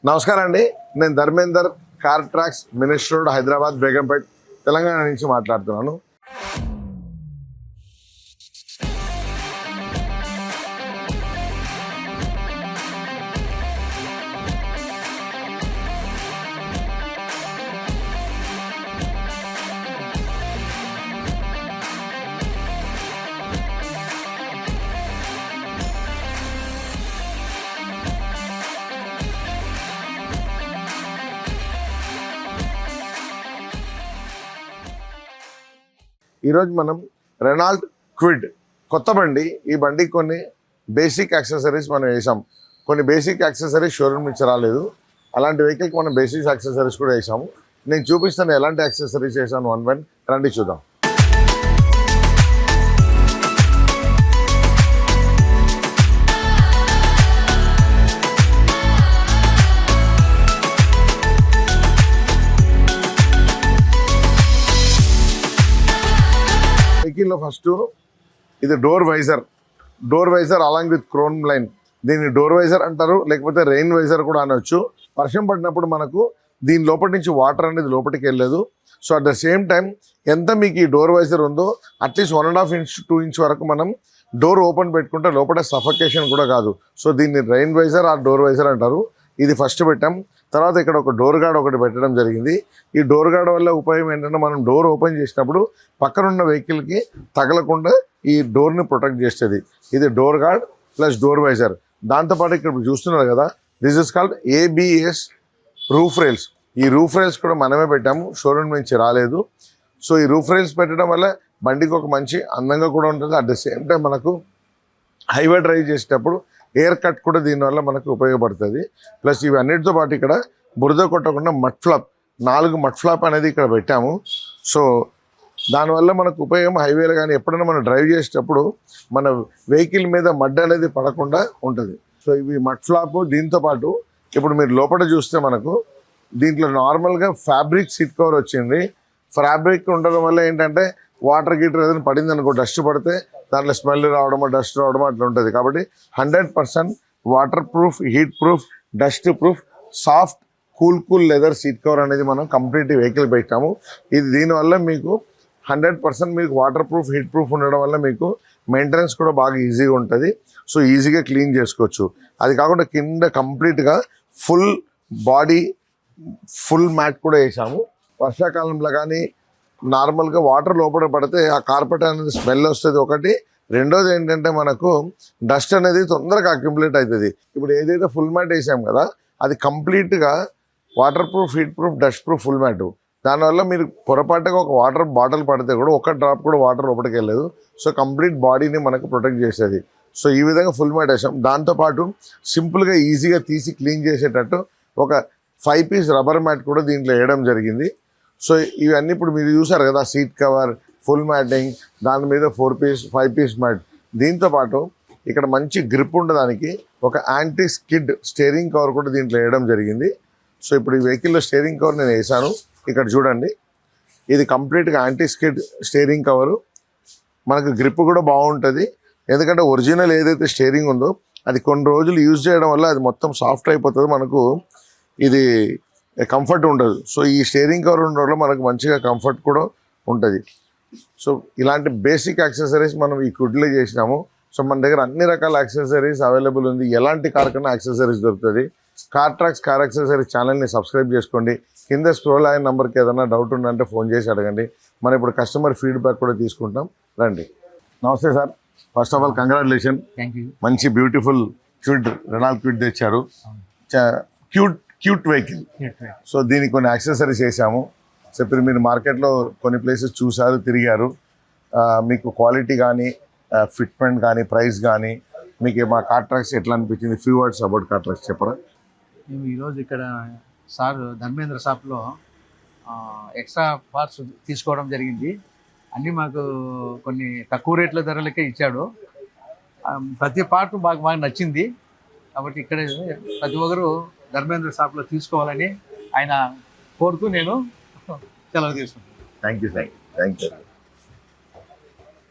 నమస్కారం అండి, నేను Dharmender, car tracks, minister road, Hyderabad, Begumpet, Telangana నుంచి మాట్లాడుతున్నాను. ఈరోజు మనం రెనాల్ట్ క్విడ్ కొత్త బండి. ఈ బండికి కొన్ని బేసిక్ యాక్సెసరీస్ మనం వేసాం. కొన్ని బేసిక్ యాక్సెసరీస్ షోరూమ్ నుంచి రాలేదు. అలాంటి వెహికల్కి మనం బేసిక్ యాక్సెసరీస్ కూడా వేసాము. నేను చూపిస్తాను ఎలాంటి యాక్సెసరీస్ వేసాను వన్ వన్. రండి చూద్దాం. వెహికల్లో ఫస్ట్ ఇది door visor along with chrome line. దీన్ని డోర్ వైజర్ అంటారు, లేకపోతే రెయిన్ వైజర్ కూడా అనవచ్చు. వర్షం పడినప్పుడు మనకు దీని లోపటి నుంచి వాటర్ అనేది లోపలికి వెళ్ళలేదు. So at the same time ఎంత మీకు ఈ డోర్ వైజర్ ఉందో అట్లీస్ట్ 1.5 ఇంచ్ 2 ఇంచ్ వరకు మనం డోర్ ఓపెన్ పెట్టుకుంటే లోపల సఫకేషన్ కూడా కాదు. సో దీన్ని రెయిన్ వైజర్ ఆ డోర్ వైజర్ అంటారు. ఇది ఫస్ట్ పెట్టాం. తర్వాత ఇక్కడ ఒక డోర్ గార్డ్ ఒకటి పెట్టడం జరిగింది. ఈ డోర్ గార్డ్ వల్ల ఉపయోగం ఏంటంటే మనం డోర్ ఓపెన్ చేసినప్పుడు పక్కనున్న వెహికల్కి తగలకుండా ఈ డోర్ని ప్రొటెక్ట్ చేస్తుంది. ఇది door guard plus door visor. దాంతోపాటు ఇక్కడ చూస్తున్నారు కదా, this is called ABS roof rails. ఈ రూఫ్ రైల్స్ కూడా మనమే పెట్టాము, షోరూమ్ నుంచి రాలేదు. సో ఈ రూఫ్ రైల్స్ పెట్టడం వల్ల బండికి ఒక మంచి అందంగా కూడా ఉంటుంది. అట్ ద సేమ్ టైం మనకు హైవే డ్రైవ్ చేసేటప్పుడు ఎయిర్ కట్ కూడా దీనివల్ల మనకు ఉపయోగపడుతుంది. ప్లస్ ఇవన్నిటితో పాటు ఇక్కడ బురద కొట్టకుండా మడ్ ఫ్లాప్ 4 మడ్ ఫ్లాప్ అనేది ఇక్కడ పెట్టాము. సో దానివల్ల మనకు ఉపయోగం హైవేలో కానీ ఎప్పుడైనా మనం డ్రైవ్ చేసేటప్పుడు మన వెహికల్ మీద మడ్ అనేది పడకుండా ఉంటుంది. సో ఇవి మడ్ ఫ్లాప్. దీంతో పాటు ఇప్పుడు మీరు లోపల చూస్తే మనకు దీంట్లో నార్మల్గా ఫ్యాబ్రిక్ సీట్ కవర్ వచ్చింది. ఫ్యాబ్రిక్ ఉండడం వల్ల ఏంటంటే వాటర్ గీటర్ ఏదైనా పడింది అనుకో, డస్ట్ పడితే దాంట్లో స్మెల్ రావడమో డస్ట్ రావడమో అట్లా ఉంటుంది. కాబట్టి 100% water proof, heatproof, dust proof, soft cool leather seat cover అనేది మనం కంప్లీట్ వెహికల్ పెట్టాము. ఇది దీనివల్ల మీకు 100% మీకు వాటర్ ప్రూఫ్, హీట్ ప్రూఫ్ ఉండడం వల్ల మీకు మెయింటెనెన్స్ కూడా బాగా ఈజీగా ఉంటుంది. సో ఈజీగా క్లీన్ చేసుకోవచ్చు. అది కాకుండా కింద కంప్లీట్గా ఫుల్ బాడీ ఫుల్ మ్యాట్ కూడా వేసాము. వర్షాకాలంలో కానీ నార్మల్గా వాటర్ లోపల పడితే ఆ కార్పెట్ అనేది స్మెల్ వస్తుంది ఒకటి. రెండోది ఏంటంటే మనకు డస్ట్ అనేది తొందరగా అక్యుములేట్ అవుతుంది. ఇప్పుడు ఏదైతే ఫుల్ మ్యాట్ వేసాం కదా, అది కంప్లీట్గా waterproof, heatproof, dustproof full mat. దానివల్ల మీరు పొరపాటుగా ఒక వాటర్ బాటిల్ పడితే కూడా ఒక డ్రాప్ కూడా వాటర్ లోపలికి వెళ్ళలేదు. సో కంప్లీట్ బాడీని మనకు ప్రొటెక్ట్ చేసేది. సో ఈ విధంగా ఫుల్ మ్యాట్ వేసాం. దాంతోపాటు సింపుల్గా ఈజీగా తీసి క్లీన్ చేసేటట్టు ఒక 5 పీస్ రబ్బర్ మ్యాట్ కూడా దీంట్లో వేయడం జరిగింది. సో ఇవన్నీ ఇప్పుడు మీరు చూసారు కదా, సీట్ కవర్, ఫుల్ మ్యాటింగ్, దాని మీద 4 పీస్ 5 పీస్ మ్యాట్. దీంతోపాటు ఇక్కడ మంచి గ్రిప్ ఉండడానికి ఒక యాంటీ స్కిడ్ స్టీరింగ్ కవర్ కూడా దీంట్లో వేయడం జరిగింది. సో ఇప్పుడు ఈ వెహికల్లో స్టీరింగ్ కవర్ నేను వేసాను. ఇక్కడ చూడండి, ఇది కంప్లీట్గా యాంటీ స్కిడ్ స్టీరింగ్ కవరు. మనకు గ్రిప్ కూడా బాగుంటుంది. ఎందుకంటే ఒరిజినల్ ఏదైతే స్టీరింగ్ ఉందో అది కొన్ని రోజులు యూజ్ చేయడం వల్ల అది మొత్తం సాఫ్ట్ అయిపోతుంది, మనకు ఇది కంఫర్ట్ ఉండదు. సో ఈ స్టీరింగ్ కవర్ ఉండడం వల్ల మనకు మంచిగా కంఫర్ట్ కూడా ఉంటుంది. సో ఇలాంటి బేసిక్ యాక్సెసరీస్ మనం ఈ క్విడ్లో చేసినాము. సో మన దగ్గర అన్ని రకాల యాక్సెసరీస్ అవైలబుల్ ఉంది. ఎలాంటి కార్ కన్నా యాక్సెసరీస్ దొరుకుతుంది. కార్ ట్రాక్స్ కార్ యాక్సెసరీస్ ఛానల్ని సబ్స్క్రైబ్ చేసుకోండి. కింద స్క్రోల్ అయిన నెంబర్కి ఏదైనా డౌట్ ఉందంటే ఫోన్ చేసి అడగండి. మనం ఇప్పుడు కస్టమర్ ఫీడ్బ్యాక్ కూడా తీసుకుంటాం. రండి. నమస్తే sir. First of all congratulation. మంచి బ్యూటిఫుల్ క్విడ్, రెనాల్ట్ క్విడ్ తెచ్చారు. Cute vehicle. సో దీనికి కొన్ని యాక్సెసరీస్ వేసాము. సో ఇప్పుడు మీరు మార్కెట్లో కొన్ని ప్లేసెస్ చూసారు, తిరిగారు. మీకు క్వాలిటీ కానీ, ఫిట్మెంట్ కానీ, ప్రైస్ కానీ మీకు మా కార్ ట్రాక్స్ ఎట్లా అనిపించింది? Few words about car tracks చెప్పరా? మేము ఈరోజు ఇక్కడ సార్ ధర్మేంద్ర షాప్లో ఎక్స్ట్రా పార్ట్స్ తీసుకోవడం జరిగింది. అన్నీ మాకు కొన్ని తక్కువ రేట్ల ధరలకే ఇచ్చాడు. ప్రతి పార్ట్ బాగా నచ్చింది. కాబట్టి ఇక్కడ ప్రతి ఒక్కరు ధర్మేంద్ర షాప్లో తీసుకోవాలని ఆయన కోరుతూ నేను సెలవు తీసుకుంటాను. Thank you.